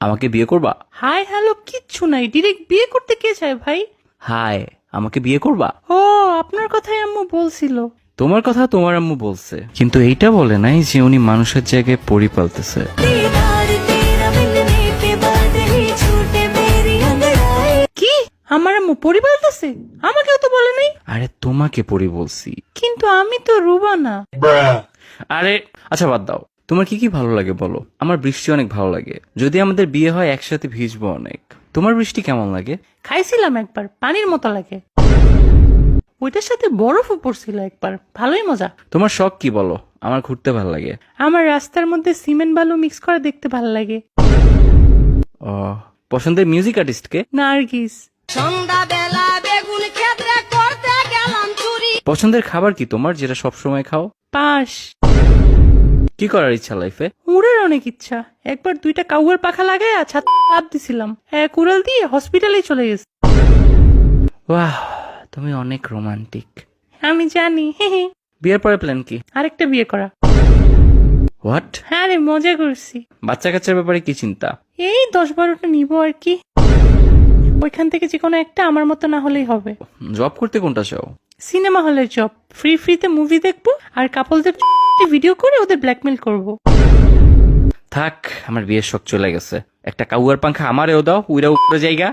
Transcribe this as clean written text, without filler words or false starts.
আমাকে বিয়ে করবা? হাই হ্যালো কিচ্ছু নাই, ডিরেক্ট বিয়ে করতে কে চায় ভাই? হাই, আমাকে বিয়ে করবা? ও, আপনার কথাই আম্মু বলছিল। তোমার কথা তোমার আম্মু বলছে, কিন্তু এইটা বলে নাই যে উনি মানুষের জায়গায় পরি পালতেছে। কি? আমার আম্মু পরি বলতেছে? আমাকেও তো বলে নাই। আরে তোমাকে পরি বলছি। কিন্তু আমি তো রুবা না। আরে আচ্ছা বাদ দাও, তোমার কি কি ভালো লাগে বলো। আমার বৃষ্টি অনেক ভালো লাগে, যদি আমাদের বিয়ে হয় একসাথে ভিজবো অনেক। তোমার বৃষ্টি কেমন লাগে? খাইছিলাম একবার, পানির মতো লাগে। ওইটার সাথে বরফও পড়ছিল একবার, ভালোই মজা। তোমার শখ কি বলো। আমার ঘুরতে ভালো লাগে। আমার রাস্তার মধ্যে সিমেন্ট বালু মিক্স করে দেখতে ভালো লাগে। ও, পছন্দের মিউজিক আর্টিস্ট কে? নার্গিস। সন্ধ্যাবেলা বেগুন ক্ষেত্রে করতে গেলাম চুরি। পছন্দের খাবার কি তোমার, যেটা সব সময় খাও? পাশ। কি করার ইচ্ছা লাইফে? উড়ের অনেক ইচ্ছা। একবার 2টা কাউয়ের পাখা লাগায় ছাদ লাফ দিছিলাম, এক উড়াল দিয়ে হসপিটালে চলে গেছে। বাহ, তুমি অনেক রোমান্টিক। আমি জানি, হে হে। বিয়ের পরে প্ল্যান কি? আরেকটা বিয়ে করা। হোয়াট? হ্যাঁ রে, মজা করছি। বাচ্চা কাচ্চার ব্যাপারে কি চিন্তা? এই 10-12টা নিবো আর কি। ওইখান থেকে যে কোনো একটা আমার মতো না হলেই হবে। জব করতে কোনটা চাও? সিনেমা হলের জব, ফ্রিতে মুভি দেখবো আর কাপলদের ভিডিও করে ওদের ব্ল্যাকমেল করব। থাক, আমার বিয়ের শখ চলে গেছে। একটা কাউয়ার পাংখা আমারেও দাও, উইরা উপরে জায়গা।